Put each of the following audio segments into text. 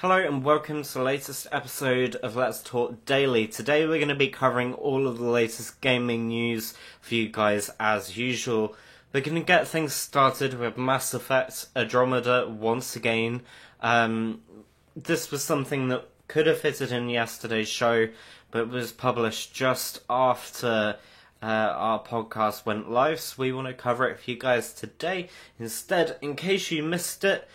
Hello and welcome to the latest episode of Let's Talk Daily. Today we're going to be covering all of the latest gaming news for you guys as usual. We're going to get things started with Mass Effect Andromeda once again. This was something that could have fitted in yesterday's show, but was published just after our podcast went live, so we want to cover it for you guys today. Instead, in case you missed it,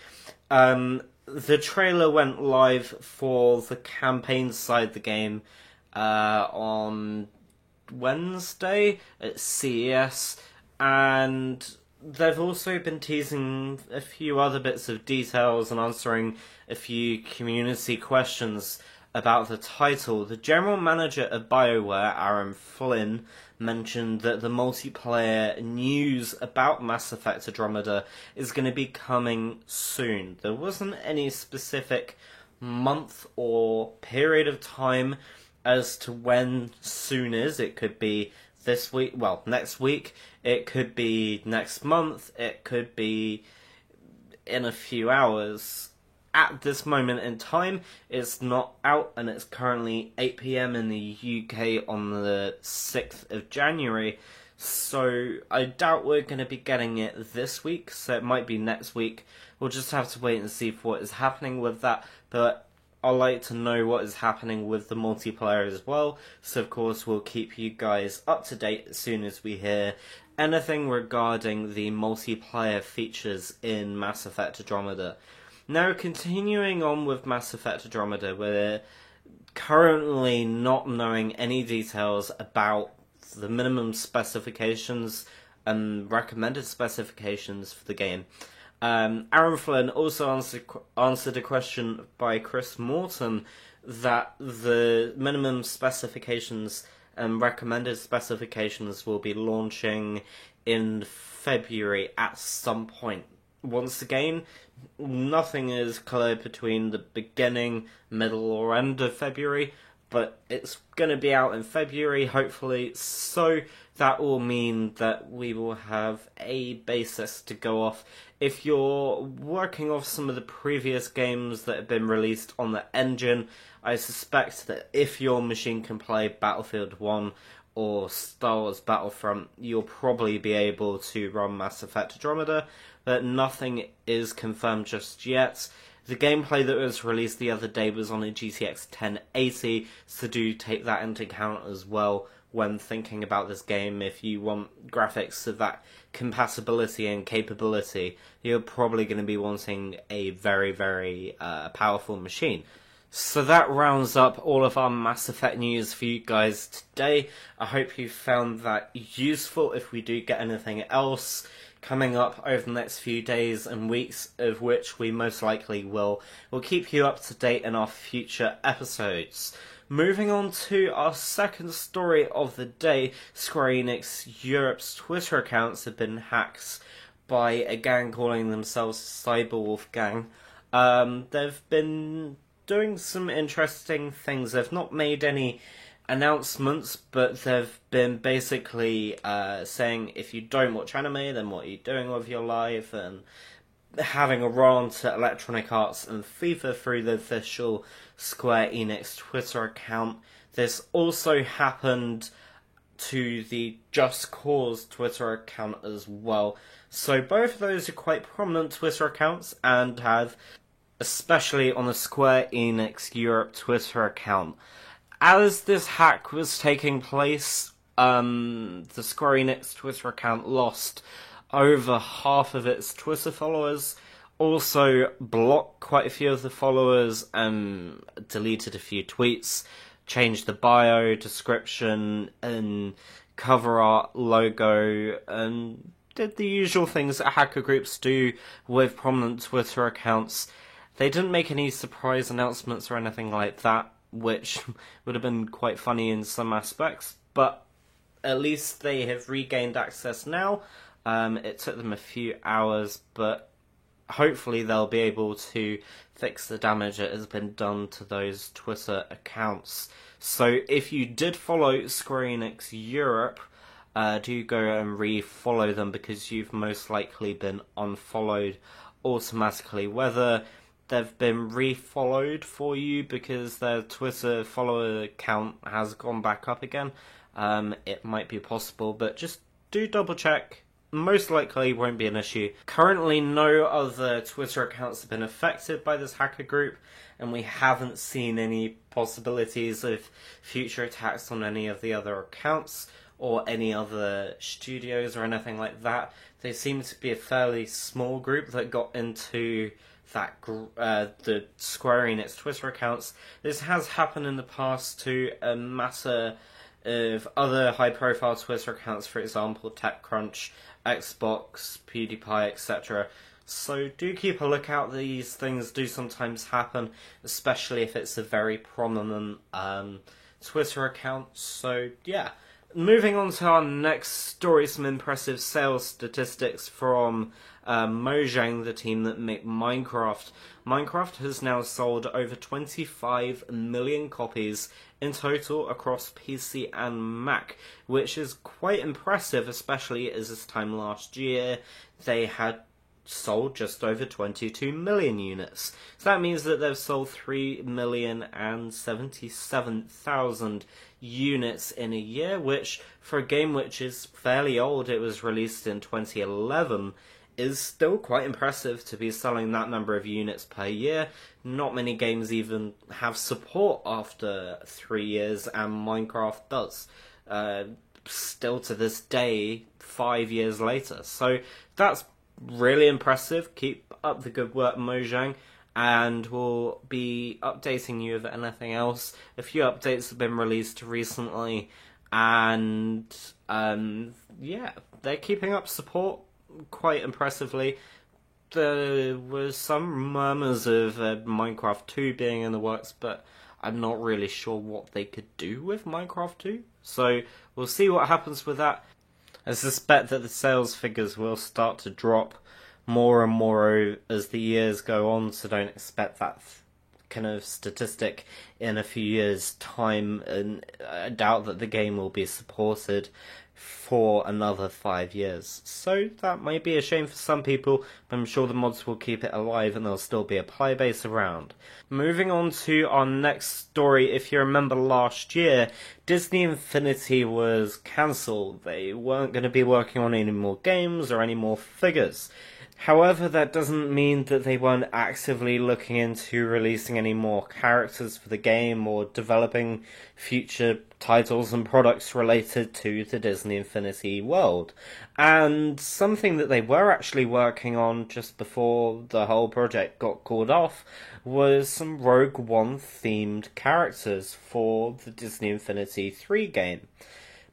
the trailer went live for the campaign side of the game on Wednesday at CES, and they've also been teasing a few other bits of details and answering a few community questions about the title. The general manager of BioWare, Aaron Flynn, mentioned that the multiplayer news about Mass Effect Andromeda is going to be coming soon. There wasn't any specific month or period of time as to when soon is. It could be this week, well, next week, it could be next month, it could be in a few hours. At this moment in time, it's not out, and it's currently 8 PM in the UK on the 6th of January, so I doubt we're going to be getting it this week, so it might be next week. We'll just have to wait and see for what is happening with that, but I'd like to know what is happening with the multiplayer as well, so of course we'll keep you guys up to date as soon as we hear anything regarding the multiplayer features in Mass Effect Andromeda. Now, continuing on with Mass Effect Andromeda, we're currently not knowing any details about the minimum specifications and recommended specifications for the game. Aaron Flynn also answered a question by Chris Morton that the minimum specifications and recommended specifications will be launching in February at some point. Once again, nothing is clear between the beginning, middle, or end of February, but it's going to be out in February, hopefully, so that will mean that we will have a basis to go off. If you're working off some of the previous games that have been released on the engine, I suspect that if your machine can play Battlefield 1 or Star Wars Battlefront, you'll probably be able to run Mass Effect Andromeda, but nothing is confirmed just yet. The gameplay that was released the other day was on a GTX 1080, so do take that into account as well when thinking about this game. If you want graphics of that compatibility and capability, you're probably going to be wanting a very, very powerful machine. So that rounds up all of our Mass Effect news for you guys today. I hope you found that useful. If we do get anything else coming up over the next few days and weeks, of which we most likely will, we'll keep you up to date in our future episodes. Moving on to our second story of the day, Square Enix Europe's Twitter accounts have been hacked by a gang calling themselves Cyberwolf Gang. They've been doing some interesting things. They've not made any announcements, but they've been basically saying if you don't watch anime, then what are you doing with your life, and having a run to Electronic Arts and FIFA through the official Square Enix Twitter account. This also happened to the Just Cause Twitter account as well. So both of those are quite prominent Twitter accounts and have, especially on the Square Enix Europe Twitter account. As this hack was taking place, the Square Enix Twitter account lost over half of its Twitter followers, also blocked quite a few of the followers, deleted a few tweets, changed the bio, description, and cover art, logo, and did the usual things that hacker groups do with prominent Twitter accounts. They didn't make any surprise announcements or anything like that, which would have been quite funny in some aspects, but at least they have regained access now. It took them a few hours, but hopefully they'll be able to fix the damage that has been done to those Twitter accounts. So if you did follow Square Enix Europe, do go and re-follow them, because you've most likely been unfollowed automatically. Whether they've been refollowed for you because their Twitter follower count has gone back up again. It might be possible, but just do double check. Most likely won't be an issue. Currently, no other Twitter accounts have been affected by this hacker group, and we haven't seen any possibilities of future attacks on any of the other accounts or any other studios or anything like that. They seem to be a fairly small group that got into the Square Enix Twitter accounts. This has happened in the past to a matter of other high-profile Twitter accounts, for example, TechCrunch, Xbox, PewDiePie, etc. So do keep a lookout. These things do sometimes happen, especially if it's a very prominent Twitter account. So yeah. Moving on to our next story, some impressive sales statistics from Mojang, the team that make Minecraft. Minecraft has now sold over 25 million copies in total across PC and Mac, which is quite impressive, especially as this time last year they had sold just over 22 million units. So that means that they've sold 3,077,000 units in a year, which for a game which is fairly old, it was released in 2011, is still quite impressive to be selling that number of units per year. Not many games even have support after 3 years, and Minecraft does. Still to this day, 5 years later. So that's really impressive. Keep up the good work, Mojang, and we'll be updating you of anything else. A few updates have been released recently, and yeah, they're keeping up support quite impressively. There was some murmurs of Minecraft 2 being in the works, but I'm not really sure what they could do with Minecraft 2. So we'll see what happens with that. I suspect that the sales figures will start to drop more and more as the years go on, so don't expect that kind of statistic in a few years' time, and I doubt that the game will be supported for another 5 years. So that might be a shame for some people, but I'm sure the mods will keep it alive and there'll still be a player base around. Moving on to our next story, if you remember last year, Disney Infinity was cancelled. They weren't going to be working on any more games or any more figures. However, that doesn't mean that they weren't actively looking into releasing any more characters for the game or developing future titles and products related to the Disney Infinity world. And something that they were actually working on just before the whole project got called off was some Rogue One themed characters for the Disney Infinity 3 game.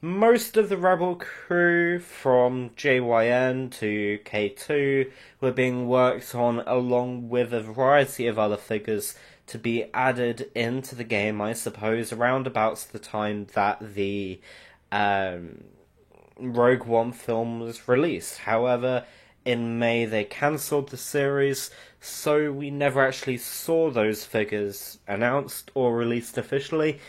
Most of the Rebel crew, from JYN to K2, were being worked on along with a variety of other figures to be added into the game, I suppose, around about the time that the Rogue One film was released. However, in May they cancelled the series, so we never actually saw those figures announced or released officially.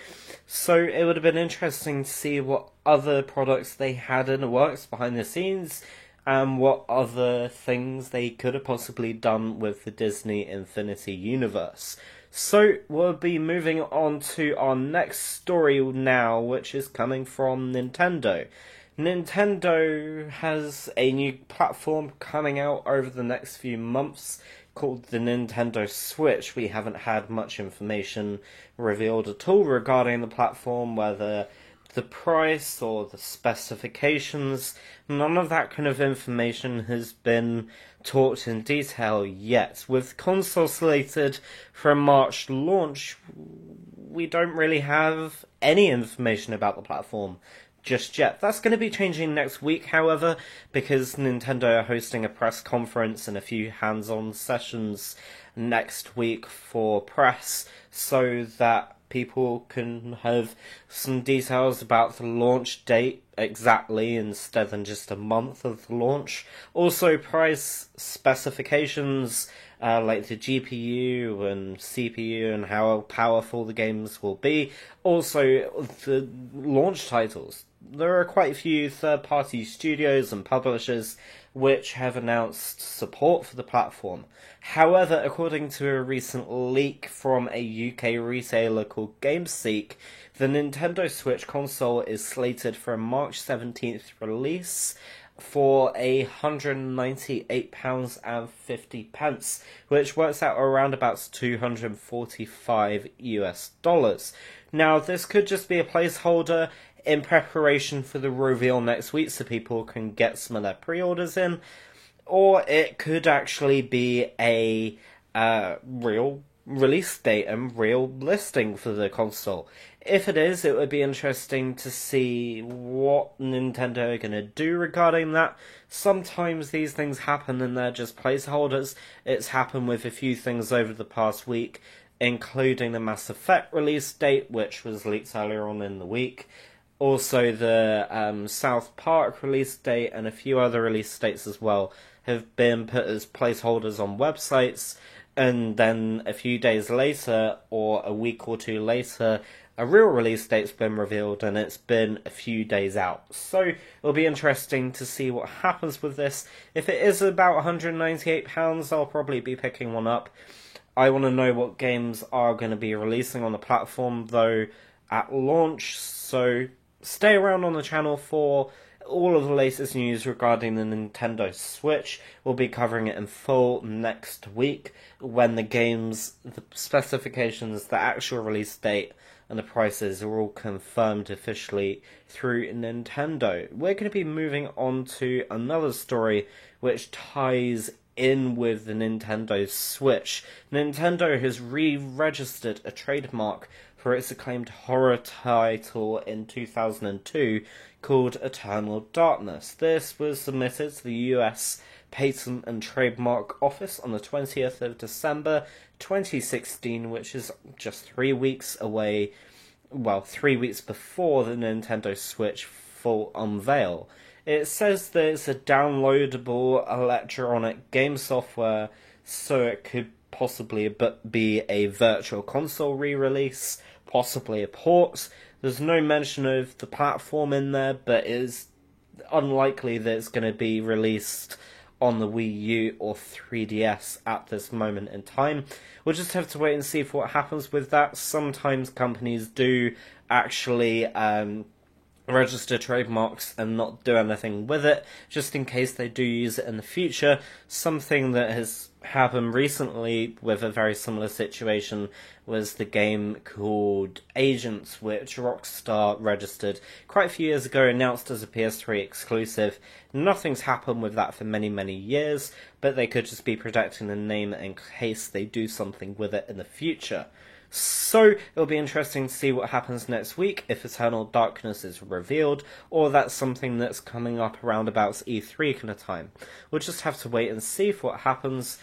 So it would have been interesting to see what other products they had in the works behind the scenes, and what other things they could have possibly done with the Disney Infinity universe. So we'll be moving on to our next story now, which is coming from Nintendo. Nintendo has a new platform coming out over the next few months called the Nintendo Switch. We haven't had much information revealed at all regarding the platform, whether the price or the specifications. None of that kind of information has been talked in detail yet. With console slated for a March launch, we don't really have any information about the platform just yet. That's going to be changing next week, however, because Nintendo are hosting a press conference and a few hands-on sessions next week for press, so that people can have some details about the launch date exactly instead than just a month of the launch. Also, price specifications like the GPU and CPU and how powerful the games will be. Also, the launch titles. there are quite a few third-party studios and publishers which have announced support for the platform. However, according to a recent leak from a UK retailer called GameSeek, the Nintendo Switch console is slated for a March 17th release for £198.50, which works out around about $245. Now, this could just be a placeholder in preparation for the reveal next week so people can get some of their pre-orders in, or it could actually be a real release date and real listing for the console. If it is, it would be interesting to see what Nintendo are going to do regarding that. Sometimes these things happen and they're just placeholders. It's happened with a few things over the past week, including the Mass Effect release date, which was leaked earlier on in the week. Also, the South Park release date and a few other release dates as well have been put as placeholders on websites, and then a few days later, or a week or two later, a real release date's been revealed and it's been a few days out. So it'll be interesting to see what happens with this. If it is about £198, I'll probably be picking one up. I want to know what games are going to be releasing on the platform, though, at launch, so stay around on the channel for all of the latest news regarding the Nintendo Switch. We'll be covering it in full next week when the games, the specifications, the actual release date, and the prices are all confirmed officially through Nintendo. We're going to be moving on to another story which ties in with the Nintendo Switch. Nintendo has re-registered a trademark for its acclaimed horror title in 2002 called Eternal Darkness. This was submitted to the US Patent and Trademark Office on the 20th of December 2016, which is just 3 weeks away, 3 weeks before the Nintendo Switch full unveil. It says that it's a downloadable electronic game software, so it could possibly be a virtual console re-release, possibly a port. There's no mention of the platform in there, but it is unlikely that it's going to be released on the Wii U or 3DS at this moment in time. We'll just have to wait and see for what happens with that. Sometimes companies do actually register trademarks and not do anything with it, just in case they do use it in the future. Something that has happened recently with a very similar situation was the game called Agents, which Rockstar registered quite a few years ago, announced as a PS3 exclusive. Nothing's happened with that for many, many years, but they could just be protecting the name in case they do something with it in the future. So it'll be interesting to see what happens next week, if Eternal Darkness is revealed, or that's something that's coming up around about E3 kind of time. We'll just have to wait and see for what happens.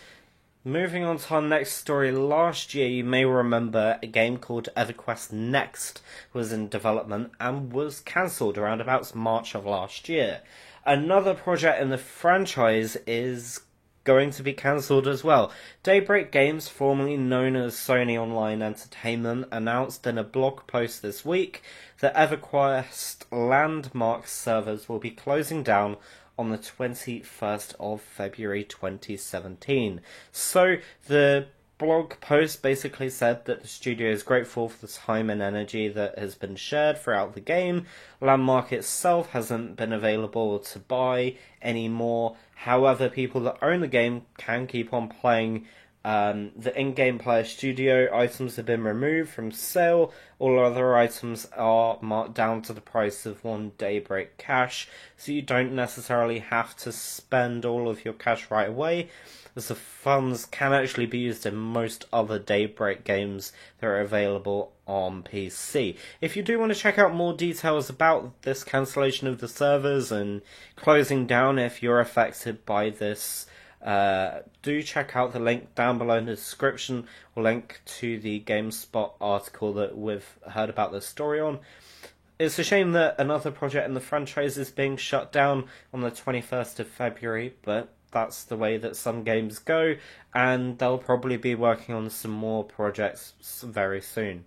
Moving on to our next story, last year you may remember a game called EverQuest Next was in development and was cancelled around about March of last year. Another project in the franchise is going to be cancelled as well. Daybreak Games, formerly known as Sony Online Entertainment, announced in a blog post this week that EverQuest Landmark servers will be closing down on the 21st of February 2017. So the blog post basically said that the studio is grateful for the time and energy that has been shared throughout the game. Landmark itself hasn't been available to buy anymore. However, people that own the game can keep on playing. The in-game player studio items have been removed from sale. All other items are marked down to the price of one Daybreak cash, so you don't necessarily have to spend all of your cash right away, as the funds can actually be used in most other Daybreak games that are available on PC. If you do want to check out more details about this cancellation of the servers and closing down if you're affected by this, do check out the link down below in the description, or link to the GameSpot article that we've heard about this story on. It's a shame that another project in the franchise is being shut down on the 21st of February, but that's the way that some games go, and they'll probably be working on some more projects very soon.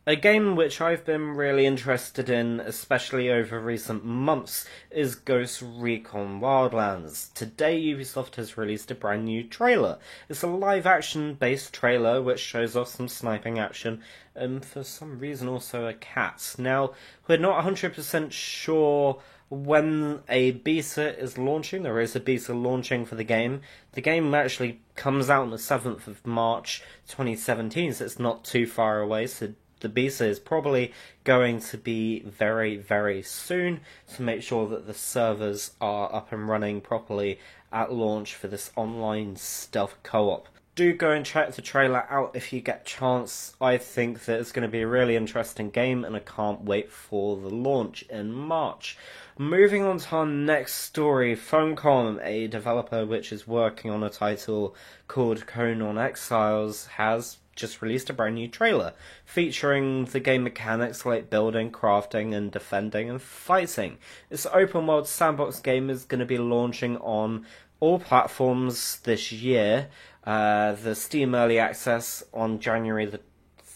A game which I've been really interested in, especially over recent months, is Ghost Recon Wildlands. Today Ubisoft has released a brand new trailer. It's a live-action based trailer which shows off some sniping action and for some reason also a cat. Now, we're not 100% sure when a beta is launching. There is a beta launching for the game. The game actually comes out on the 7th of March 2017, so it's not too far away, so the beta is probably going to be very, very soon to make sure that the servers are up and running properly at launch for this online stealth co-op. Do go and check the trailer out if you get a chance. I think that it's going to be a really interesting game and I can't wait for the launch in March. Moving on to our next story, Funcom, a developer which is working on a title called Conan Exiles, has just released a brand new trailer featuring the game mechanics like building, crafting, and defending and fighting. This open world sandbox game is going to be launching on all platforms this year. The Steam Early Access on January the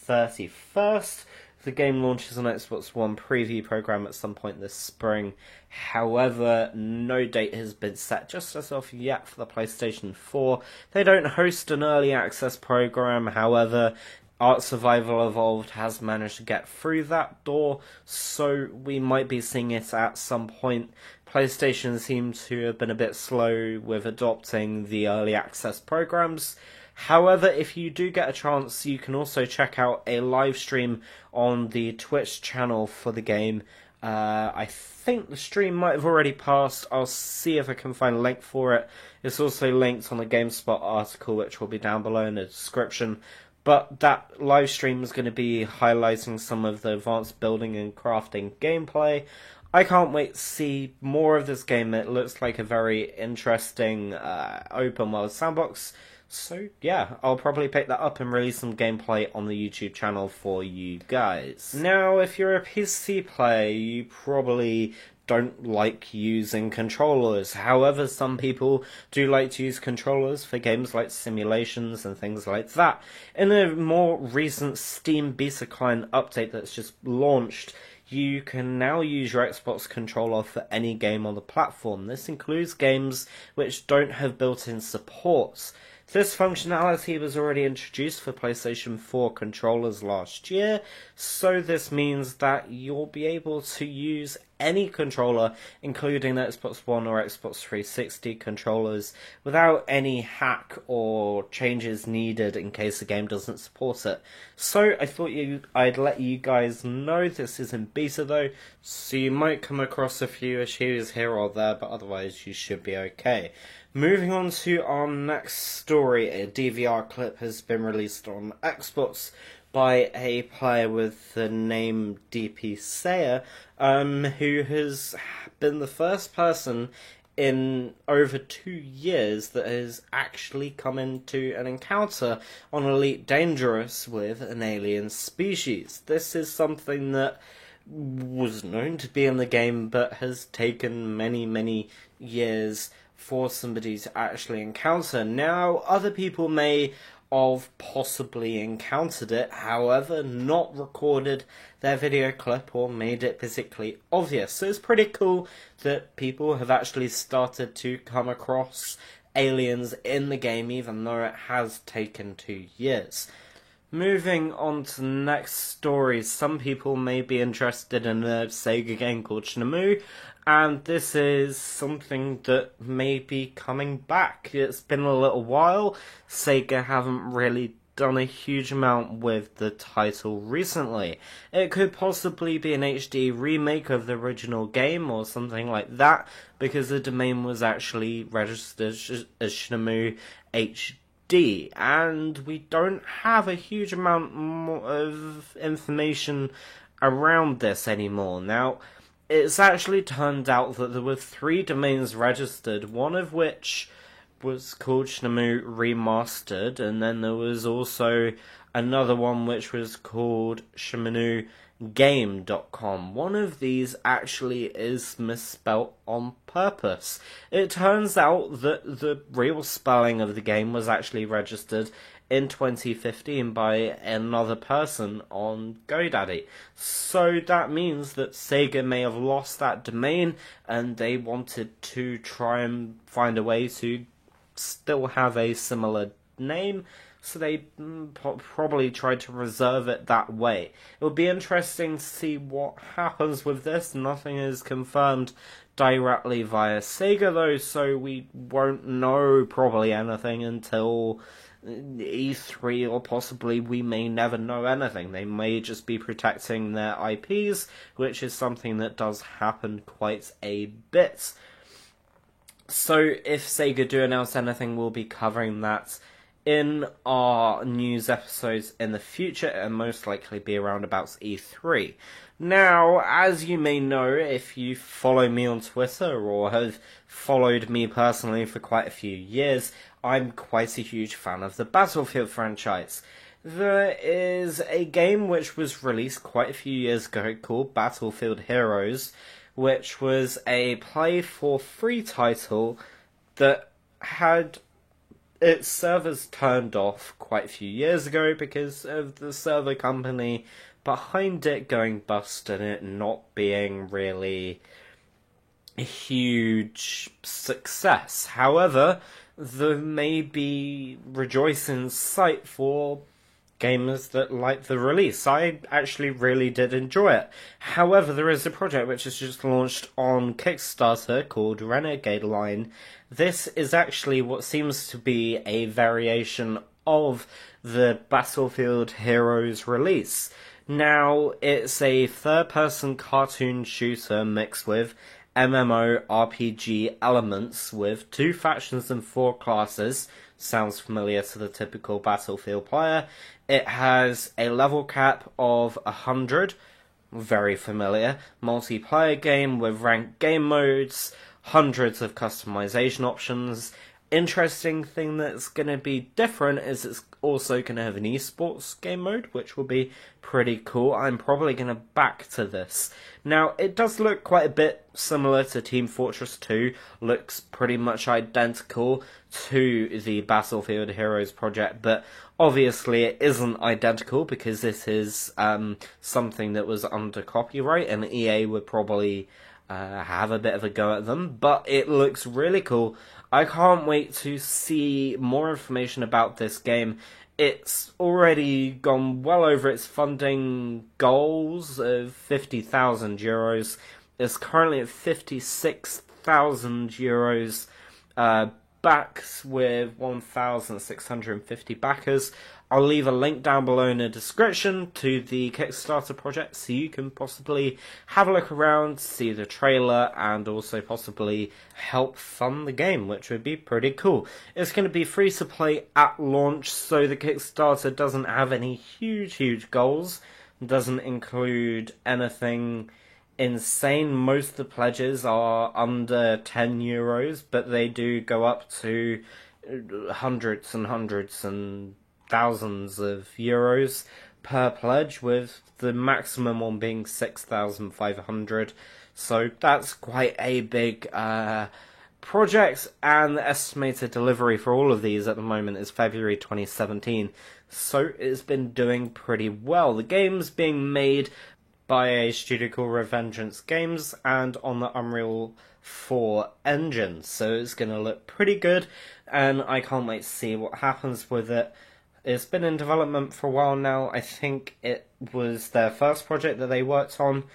31st. The game launches on Xbox One preview program at some point this spring. However, no date has been set just as of yet for the PlayStation 4. They don't host an early access program, however, Art Survival Evolved has managed to get through that door, so we might be seeing it at some point. PlayStation seems to have been a bit slow with adopting the early access programs. However, if you do get a chance, you can also check out a live stream on the Twitch channel for the game. I think the stream might have already passed. I'll see if I can find a link for it. It's also linked on the GameSpot article, which will be down below in the description. But that live stream is going to be highlighting some of the advanced building and crafting gameplay. I can't wait to see more of this game. It looks like a very interesting open world sandbox. So yeah, I'll probably pick that up and release some gameplay on the YouTube channel for you guys. Now, if you're a PC player, you probably don't like using controllers. However, some people do like to use controllers for games like simulations and things like that. In a more recent Steam Beta Client update that's just launched, you can now use your Xbox controller for any game on the platform. This includes games which don't have built-in supports. This functionality was already introduced for PlayStation 4 controllers last year, so this means that you'll be able to use any controller, including Xbox One or Xbox 360 controllers, without any hack or changes needed in case the game doesn't support it. So I thought I'd let you guys know. This is in beta though, so you might come across a few issues here or there, but otherwise you should be okay. Moving on to our next story, a DVR clip has been released on Xbox by a player with the name DP Sayer, who has been the first person in over 2 years that has actually come into an encounter on Elite Dangerous with an alien species. This is something that was known to be in the game, but has taken many, many years for somebody to actually encounter. Now, other people may have possibly encountered it, however, not recorded their video clip or made it physically obvious. So it's pretty cool that people have actually started to come across aliens in the game, even though it has taken 2 years. Moving on to the next story, some people may be interested in a Sega game called Shenmue, and this is something that may be coming back. It's been a little while. Sega haven't really done a huge amount with the title recently. It could possibly be an HD remake of the original game or something like that, because the domain was actually registered as Shenmue HD. And we don't have a huge amount of information around this anymore. Now, it's actually turned out that there were 3 domains registered, one of which was called Shenmue Remastered, and then there was also another one which was called ShenmueGame.com. One of these actually is misspelt on purpose. It turns out that the real spelling of the game was actually registered in 2015 by another person on GoDaddy. So that means that Sega may have lost that domain, and they wanted to try and find a way to still have a similar name, so they probably tried to reserve it that way. It would be interesting to see what happens with this. Nothing is confirmed directly via Sega though, so we won't know probably anything until E3, or possibly we may never know anything. They may just be protecting their IPs, which is something that does happen quite a bit. So if Sega do announce anything, we'll be covering that in our news episodes in the future, and most likely be around about E3. Now, as you may know, if you follow me on Twitter or have followed me personally for quite a few years, I'm quite a huge fan of the Battlefield franchise. There is a game which was released quite a few years ago called Battlefield Heroes, which was a play-for-free title that had its servers turned off quite a few years ago because of the server company behind it going bust and it not being really a huge success. However, there may be rejoicing in sight for gamers that like the release. I actually really did enjoy it. However, there is a project which is just launched on Kickstarter called Renegade Line. This is actually what seems to be a variation of the Battlefield Heroes release. Now, it's a third-person cartoon shooter mixed with MMORPG elements with 2 factions and 4 classes. Sounds familiar to the typical Battlefield player. It has a level cap of 100, very familiar. Multiplayer game with ranked game modes, hundreds of customization options. Interesting thing that's going to be different is it's also going to have an esports game mode, which will be pretty cool. I'm probably going to back to this. Now, it does look quite a bit similar to Team Fortress 2, looks pretty much identical to the Battlefield Heroes project, but obviously it isn't identical because this is something that was under copyright, and EA would probably have a bit of a go at them, but it looks really cool. I can't wait to see more information about this game. It's already gone well over its funding goals of €50,000. It's currently at €56,000, backs with 1,650 backers. I'll leave a link down below in the description to the Kickstarter project so you can possibly have a look around, see the trailer, and also possibly help fund the game, which would be pretty cool. It's going to be free to play at launch, so the Kickstarter doesn't have any huge goals, doesn't include anything insane. Most of the pledges are under €10, but they do go up to hundreds and thousands of euros per pledge, with the maximum one being 6,500. So that's quite a big project, and the estimated delivery for all of these at the moment is February 2017. So it's been doing pretty well. The game's being made by a studio called Revengeance Games and on the Unreal 4 engine, so it's going to look pretty good, and I can't wait to see what happens with it. It's been in development for a while now. I think it was their first project that they worked on,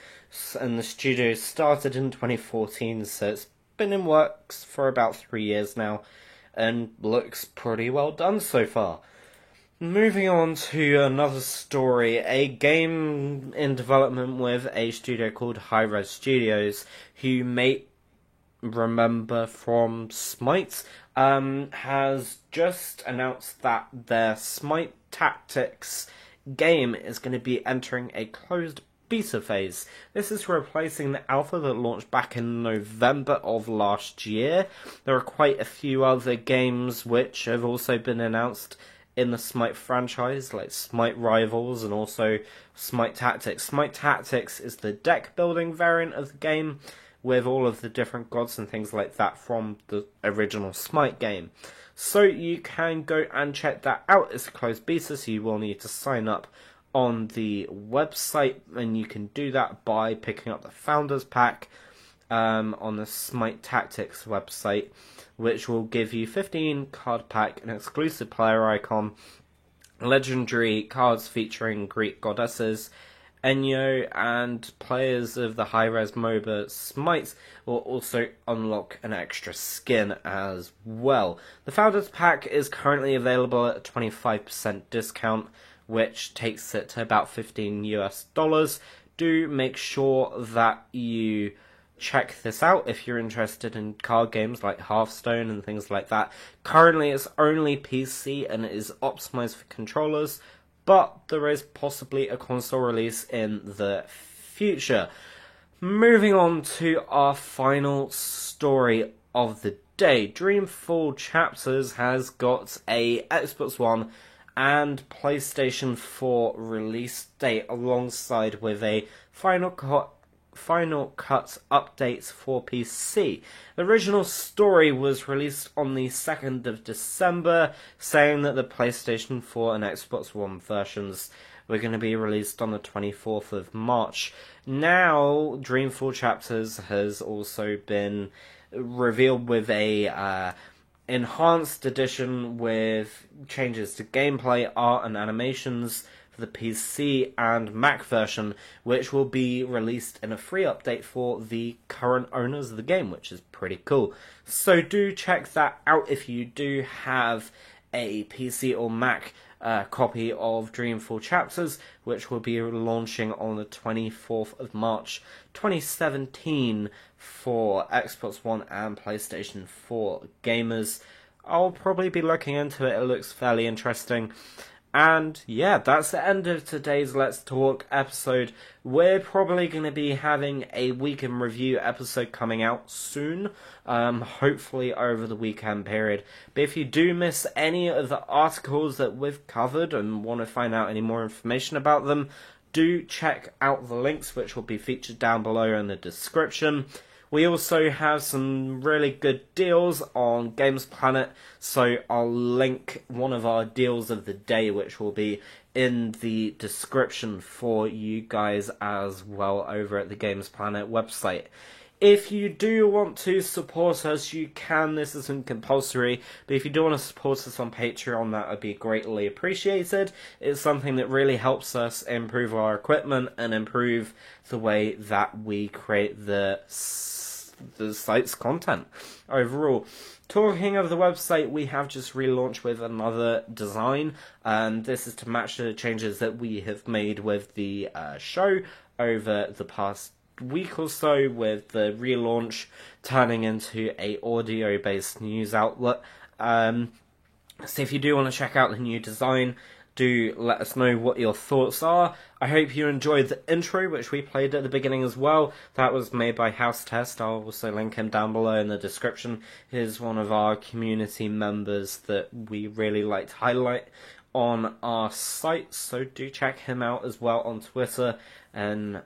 and the studio started in 2014, so it's been in works for about 3 years now, and looks pretty well done so far. Moving on to another story, a game in development with a studio called Hi-Rez Studios, who you may remember from Smite, has just announced that their Smite Tactics game is going to be entering a closed beta phase. This is replacing the alpha that launched back in November of last year. There are quite a few other games which have also been announced in the Smite franchise, like Smite Rivals and also Smite Tactics. Smite Tactics is the deck building variant of the game, with all of the different gods and things like that from the original Smite game. So you can go and check that out. It's a closed beta, so you will need to sign up on the website, and you can do that by picking up the Founders Pack on the Smite Tactics website, which will give you 15 card pack, an exclusive player icon, legendary cards featuring Greek goddesses, Enyo, and players of the high-res MOBA Smites will also unlock an extra skin as well. The Founders Pack is currently available at a 25% discount, which takes it to about $15 US. Do make sure that you check this out if you're interested in card games like Hearthstone and things like that. Currently it's only PC and it is optimized for controllers, but there is possibly a console release in the future. Moving on to our final story of the day. Dreamfall Chapters has got a Xbox One and PlayStation 4 release date, alongside with a Final Cut updates for PC. The original story was released on the 2nd of December, saying that the PlayStation 4 and Xbox One versions were going to be released on the 24th of March. Now, Dreamfall Chapters has also been revealed with a enhanced edition with changes to gameplay, art, and animations for the PC and Mac version, which will be released in a free update for the current owners of the game, which is pretty cool. So do check that out if you do have a PC or Mac copy of Dreamfall Chapters, which will be launching on the 24th of March 2017 for Xbox One and PlayStation 4 gamers. I'll probably be looking into it. It looks fairly interesting. And yeah, that's the end of today's Let's Talk episode. We're probably going to be having a week in review episode coming out soon, hopefully over the weekend period. But if you do miss any of the articles that we've covered and want to find out any more information about them, do check out the links, which will be featured down below in the description. We also have some really good deals on Games Planet, so I'll link one of our deals of the day, which will be in the description for you guys as well over at the Games Planet website. If you do want to support us, you can. This isn't compulsory, but if you do want to support us on Patreon, that would be greatly appreciated. It's something that really helps us improve our equipment and improve the way that we create the site's content overall. Talking of the website, we have just relaunched with another design, and this is to match the changes that we have made with the show over the past week or so, with the relaunch turning into a audio-based news outlet. So if you do want to check out the new design, do let us know what your thoughts are. I hope you enjoyed the intro, which we played at the beginning as well. That was made by House Test. I'll also link him down below in the description. He's one of our community members that we really like to highlight on our site, so do check him out as well on Twitter. And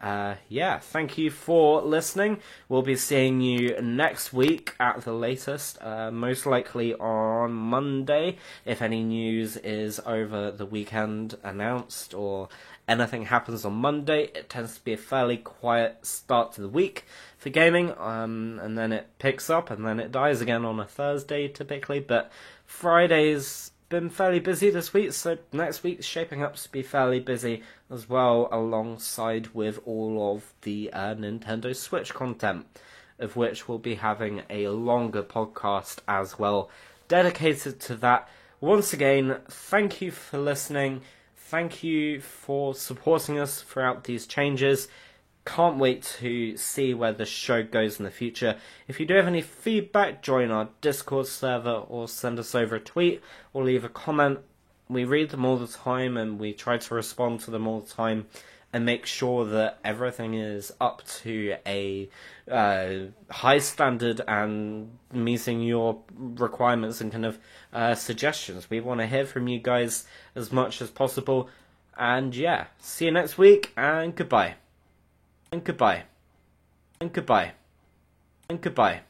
yeah, thank you for listening. We'll be seeing you next week at the latest, most likely on Monday, if any news is over the weekend announced or anything happens on Monday. It tends to be a fairly quiet start to the week for gaming, and then it picks up and then it dies again on a Thursday typically, but Fridays been fairly busy this week, so next week's shaping up to be fairly busy as well, alongside with all of the Nintendo Switch content, of which we'll be having a longer podcast as well dedicated to that. Once again, thank you for listening, thank you for supporting us throughout these changes. Can't wait to see where the show goes in the future. If you do have any feedback, join our Discord server or send us over a tweet or leave a comment. We read them all the time and we try to respond to them all the time and make sure that everything is up to a high standard and meeting your requirements and kind of suggestions. We want to hear from you guys as much as possible. And yeah, see you next week, and goodbye. And goodbye. And goodbye. And goodbye.